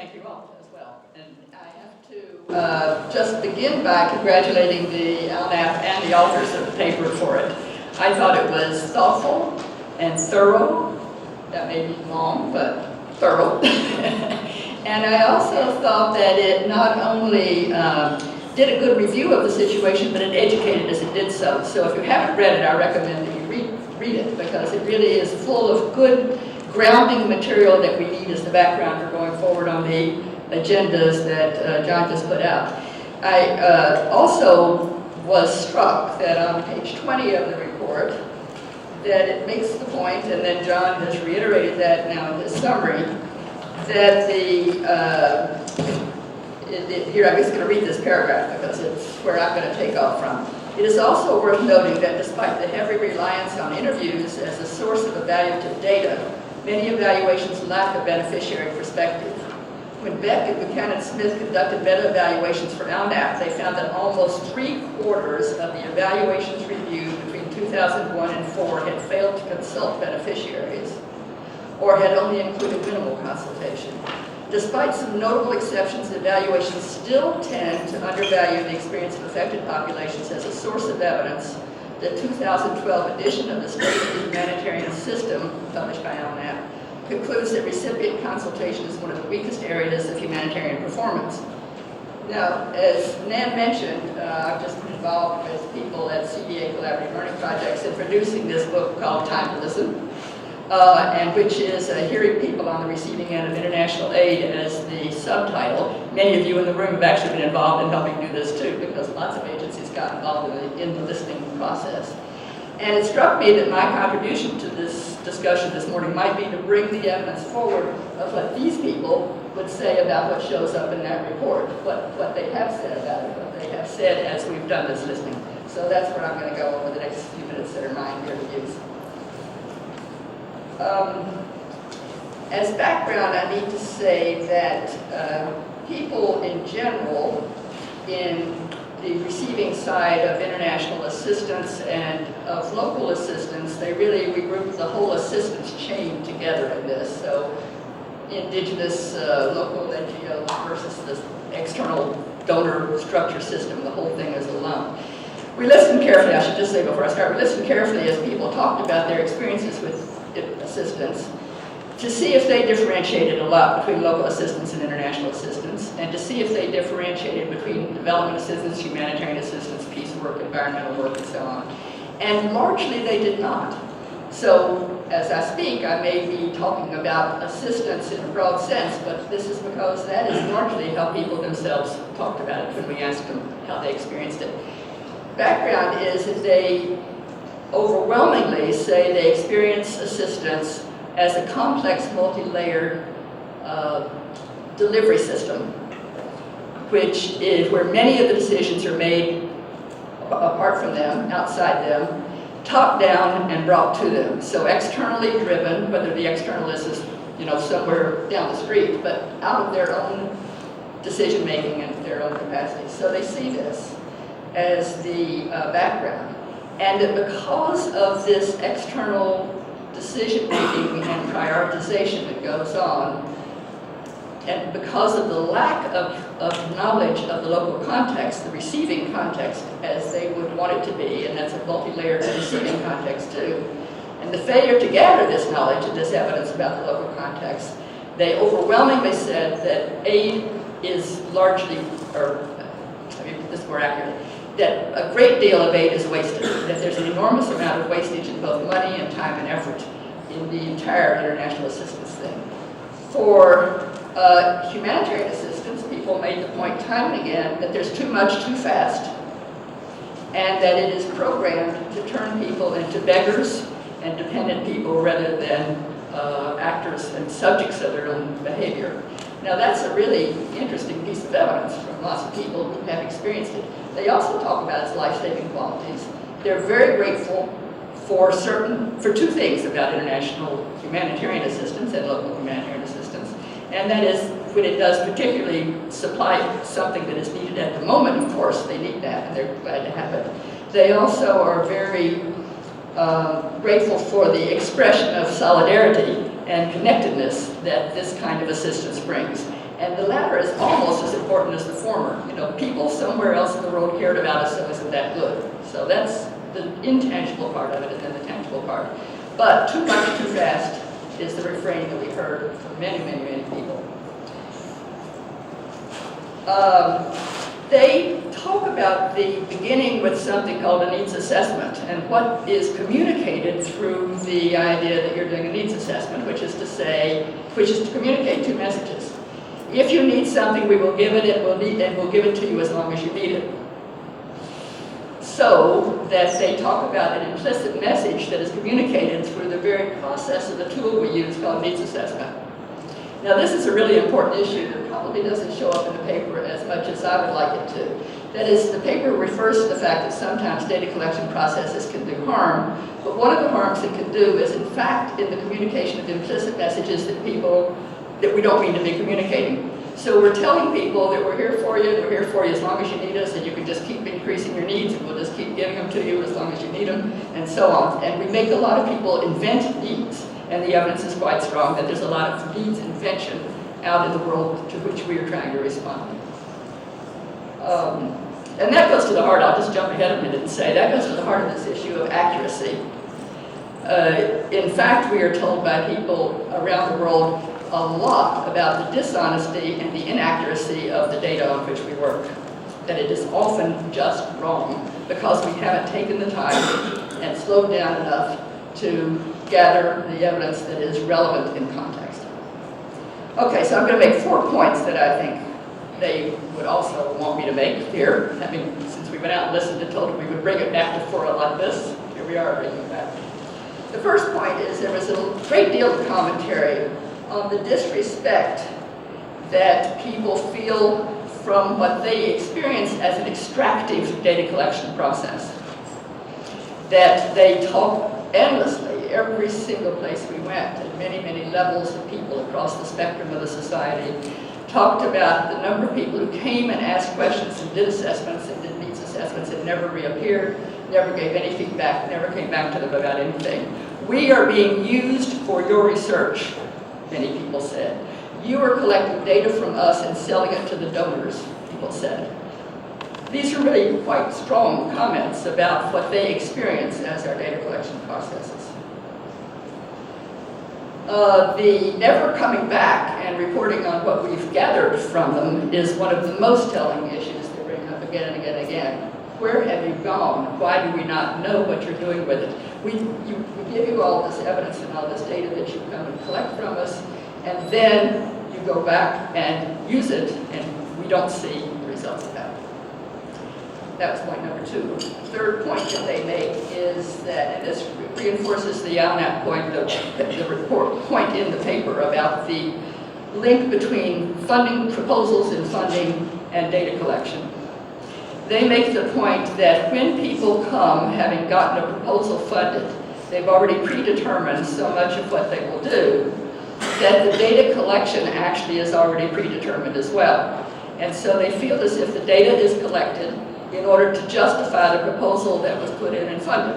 thank you all as well. And I have to just begin by congratulating the LNAP and the authors of the paper for it. I thought it was thoughtful and thorough. That may be long, but thorough. And I also thought that it not only did a good review of the situation, but it educated as it did so. So if you haven't read it, I recommend that you read it, because it really is full of good grounding material that we need as the background for going forward on the agendas that John just put out. I also was struck that on page 20 of the report, that it makes the point, and then John has reiterated that now in his summary, that here I'm just going to read this paragraph because it's where I'm going to take off from. It is also worth noting that despite the heavy reliance on interviews as a source of evaluative data, many evaluations lack a beneficiary perspective. When Beck and Buchanan-Smith conducted meta-evaluations for LNAP, they found that almost 3/4 of the evaluations reviewed between 2001 and 2004 had failed to consult beneficiaries, or had only included minimal consultation. Despite some notable exceptions, evaluations still tend to undervalue the experience of affected populations as a source of evidence. The 2012 edition of the State of the Humanitarian System, published by LNAP, concludes that recipient consultation is one of the weakest areas of humanitarian performance. Now, as Nan mentioned, I've just been involved with people at CDA Collaborative Learning Projects in producing this book called Time to Listen, and which is hearing people on the receiving end of international aid as the subtitle. Many of you in the room have actually been involved in helping do this too, because lots of agencies got involved in the listening process. And it struck me that my contribution to this discussion this morning might be to bring the evidence forward of what these people would say about what shows up in that report, what they have said about it, what they have said as we've done this listening. So that's where I'm going to go over the next few minutes that are mine here to use. As background, I need to say that people in general in the receiving side of international assistance and of local assistance, we group the whole assistance chain together in this. So indigenous, local NGOs versus the external donor structure system, the whole thing is a lump. We listened carefully, I should just say before I start, we listened carefully as people talked about their experiences with assistance to see if they differentiated a lot between local assistance and international assistance, and to see if they differentiated between development assistance, humanitarian assistance, peace work, environmental work, and so on. And largely they did not. So as I speak, I may be talking about assistance in a broad sense, but this is because that is largely how people themselves talked about it when we asked them how they experienced it. Background is that they overwhelmingly say they experience assistance as a complex, multi-layered delivery system, which is where many of the decisions are made apart from them, outside them, top down and brought to them. So externally driven, whether the externalist is somewhere down the street, but out of their own decision making and their own capacity. So they see this as the background. And that because of this external decision-making and prioritization that goes on, and because of the lack of knowledge of the local context, the receiving context as they would want it to be, and that's a multi-layered receiving context too, and the failure to gather this knowledge and this evidence about the local context, they overwhelmingly said that aid is largely, or let me put this more accurately, that a great deal of aid is wasted, that there's an enormous amount of wastage in both money and time and effort in the entire international assistance thing. For humanitarian assistance, people made the point time and again that there's too much too fast, and that it is programmed to turn people into beggars and dependent people rather than actors and subjects of their own behavior. Now that's a really interesting piece of evidence from lots of people who have experienced it. They also talk about its life-saving qualities. They're very grateful for two things about international humanitarian assistance and local humanitarian assistance. And that is when it does particularly supply something that is needed at the moment, of course, they need that and they're glad to have it. They also are very grateful for the expression of solidarity and connectedness that this kind of assistance brings. And the latter is almost as important as the former. You know, people somewhere else in the world cared about us, so isn't that good? So that's the intangible part of it, and then the tangible part. But too much, too fast is the refrain that we heard from many, many, many people. They talk about the beginning with something called a needs assessment, and what is communicated through the idea that you're doing a needs assessment, which is to communicate two messages. If you need something, we will give it, and we'll give it to you as long as you need it. So that they talk about an implicit message that is communicated through the very process of the tool we use called needs assessment. Now this is a really important issue that probably doesn't show up in the paper as much as I would like it to. That is, the paper refers to the fact that sometimes data collection processes can do harm, but one of the harms it can do is in fact in the communication of implicit messages that we don't mean to be communicating. So we're telling people that we're here for you as long as you need us, and you can just keep increasing your needs, and we'll just keep giving them to you as long as you need them, and so on. And we make a lot of people invent needs, and the evidence is quite strong that there's a lot of needs invention out in the world to which we are trying to respond. And that goes to the heart, I'll just jump ahead a minute and say, that goes to the heart of this issue of accuracy. In fact, we are told by people around the world a lot about the dishonesty and the inaccuracy of the data on which we work. That it is often just wrong because we haven't taken the time and slowed down enough to gather the evidence that is relevant in context. Okay, so I'm going to make 4 points that I think they would also want me to make here. I mean, since we went out and listened and told them we would bring it back to fora like this, here we are bringing it back. The first point is there was a great deal of commentary on the disrespect that people feel from what they experience as an extractive data collection process. That they talk endlessly, every single place we went, and many, many levels of people across the spectrum of the society, talked about the number of people who came and asked questions and did assessments and did needs assessments and never reappeared, never gave any feedback, never came back to them about anything. We are being used for your research, many people said. You are collecting data from us and selling it to the donors, people said. These are really quite strong comments about what they experience as our data collection processes. The never coming back and reporting on what we've gathered from them is one of the most telling issues they bring up again and again and again. Where have you gone? Why do we not know what you're doing with it? We give you all this evidence and all this data that you come and collect from us, and then you go back and use it, and we don't see the results of that. That was point number 2. The third point that they make is that, and this reinforces the ONAP point, the report point in the paper about the link between funding proposals and funding and data collection. They make the point that when people come having gotten a proposal funded, they've already predetermined so much of what they will do that the data collection actually is already predetermined as well. And so they feel as if the data is collected in order to justify the proposal that was put in and funded.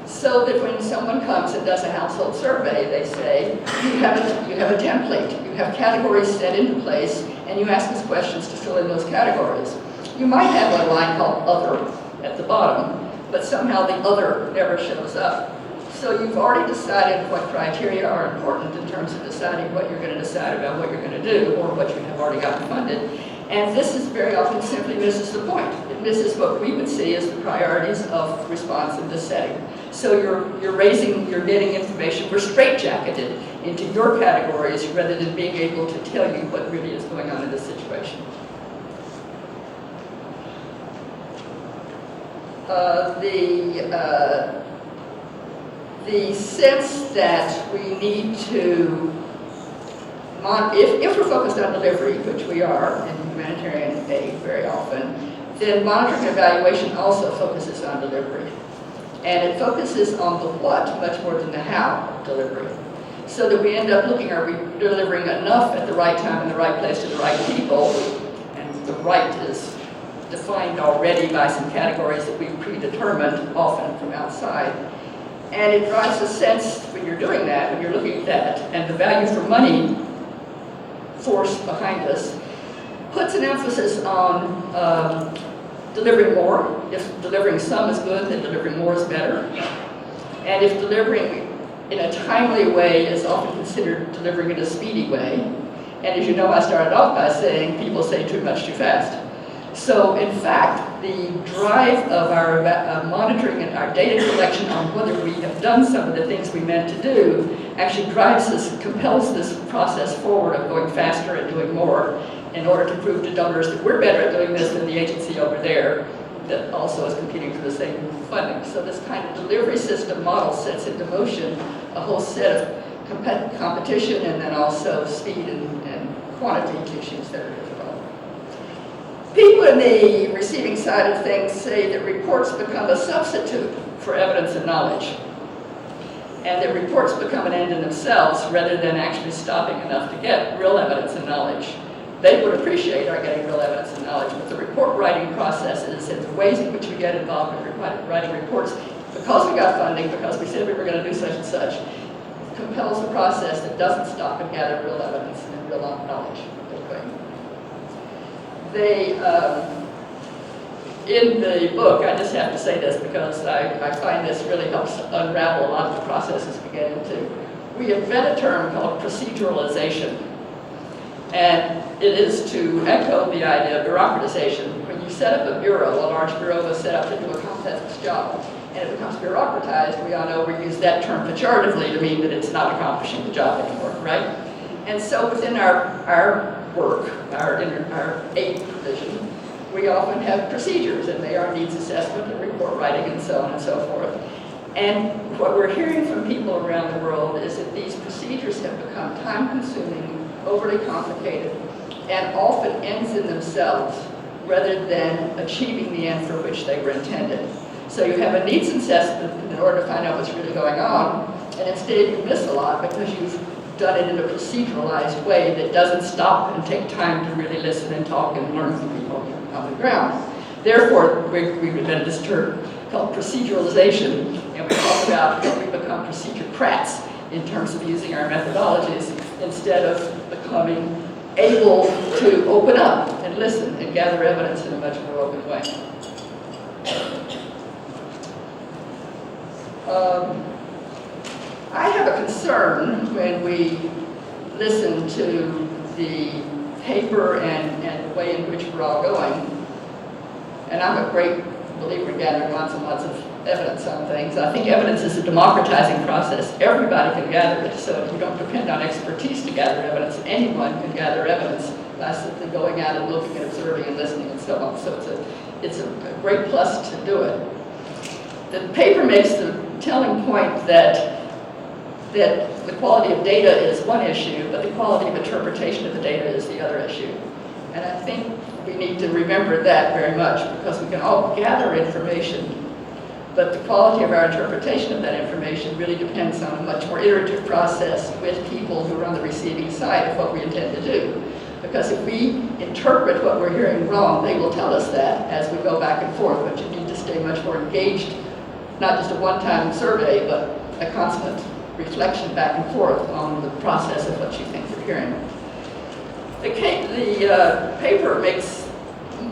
So that when someone comes and does a household survey, they say, you have a template, you have categories set into place, and you ask us questions to fill in those categories. You might have a line called other at the bottom, but somehow the other never shows up. So you've already decided what criteria are important in terms of deciding what you're going to decide about what you're going to do, or what you have already gotten funded. And this is very often simply misses the point. It misses what we would see as the priorities of response in this setting. So you're getting information, we're straitjacketed into your categories rather than being able to tell you what really is going on in this situation. The sense that we need to, if we're focused on delivery, which we are in humanitarian aid very often, then monitoring and evaluation also focuses on delivery. And it focuses on the what much more than the how of delivery. So that we end up looking, are we delivering enough at the right time in the right place to the right people? And the right is defined already by some categories that we've predetermined, often from outside. And it drives a sense when you're doing that, when you're looking at that, and the value for money force behind us, puts an emphasis on delivering more. If delivering some is good, then delivering more is better. And if delivering in a timely way is often considered delivering in a speedy way. And as you know, I started off by saying people say too much too fast. So in fact, the drive of our monitoring and our data collection on whether we have done some of the things we meant to do actually drives us, compels this process forward of going faster and doing more in order to prove to donors that we're better at doing this than the agency over there that also is competing for the same funding. So this kind of delivery system model sets into motion a whole set of competition and then also speed and quantity issues that are difficult. People in the receiving side of things say that reports become a substitute for evidence and knowledge, and that reports become an end in themselves rather than actually stopping enough to get real evidence and knowledge. They would appreciate our getting real evidence and knowledge, but the report writing processes and the ways in which we get involved in writing reports, because we got funding, because we said we were going to do such and such, compels a process that doesn't stop and gather real evidence and real knowledge. In the book, I just have to say this because I find this really helps unravel a lot of the processes we get into. We invent a term called proceduralization. And it is to echo the idea of bureaucratization. When you set up a bureau, a large bureau was set up to do a complex job, and it becomes bureaucratized, we all know we use that term pejoratively to mean that it's not accomplishing the job anymore, right? And so within our work, our aid provision, we often have procedures, and they are needs assessment and report writing and so on and so forth. And what we're hearing from people around the world is that these procedures have become time-consuming, overly complicated, and often ends in themselves rather than achieving the end for which they were intended. So you have a needs assessment in order to find out what's really going on, and instead you miss a lot because you've done it in a proceduralized way that doesn't stop and take time to really listen and talk and learn from people on the ground. Therefore, we invented this term called proceduralization, and we talk about how we become procedure-crats in terms of using our methodologies instead of becoming able to open up and listen and gather evidence in a much more open way. I have a concern when we listen to the paper and the way in which we're all going, and I'm a great believer in gathering lots and lots of evidence on things. I think evidence is a democratizing process. Everybody can gather it, so if you don't depend on expertise to gather evidence, anyone can gather evidence by simply going out and looking and observing and listening and so on. So it's a great plus to do it. The paper makes the telling point that the quality of data is one issue, but the quality of interpretation of the data is the other issue. And I think we need to remember that very much, because we can all gather information, but the quality of our interpretation of that information really depends on a much more iterative process with people who are on the receiving side of what we intend to do. Because if we interpret what we're hearing wrong, they will tell us that as we go back and forth, but you need to stay much more engaged, not just a one-time survey, but a constant reflection back and forth on the process of what you think you're hearing. The paper makes,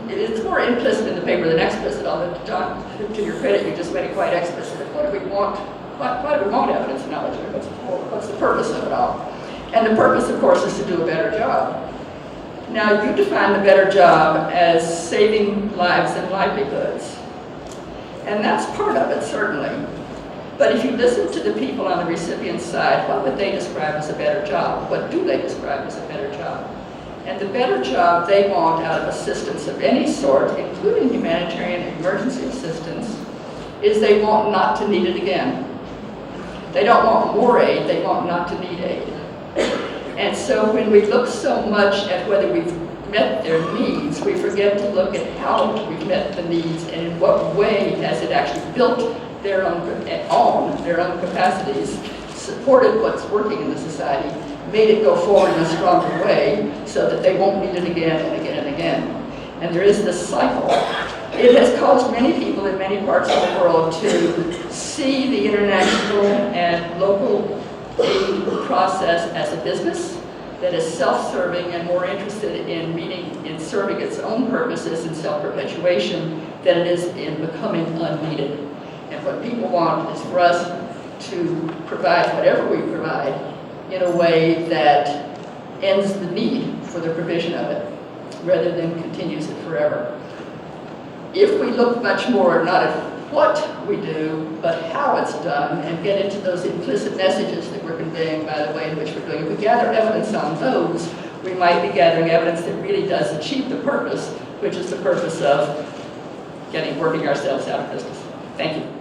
it's more implicit in the paper than explicit, although John, to your credit, you just made it quite explicit. What do we want? Why do we want evidence and knowledge? What's the purpose of it all? And the purpose, of course, is to do a better job. Now, you define the better job as saving lives and livelihoods. And that's part of it, certainly. But if you listen to the people on the recipient side, what would they describe as a better job? What do they describe as a better job? And the better job they want out of assistance of any sort, including humanitarian emergency assistance, is they want not to need it again. They don't want more aid, they want not to need aid. And so when we look so much at whether we've met their needs, we forget to look at how we've met the needs and in what way has it actually built their own capacities, supported what's working in the society, made it go forward in a stronger way so that they won't need it again and again and again. And there is this cycle. It has caused many people in many parts of the world to see the international and local aid process as a business, that is self-serving and more interested in serving its own purposes and self-perpetuation than it is in becoming unneeded. And what people want is for us to provide whatever we provide in a way that ends the need for the provision of it, rather than continues it forever. If we look much more not at what we do, but how it's done, and get into those implicit messages that we're conveying by the way in which we're doing it, if we gather evidence on those, we might be gathering evidence that really does achieve the purpose, which is the purpose of working ourselves out of business. Thank you.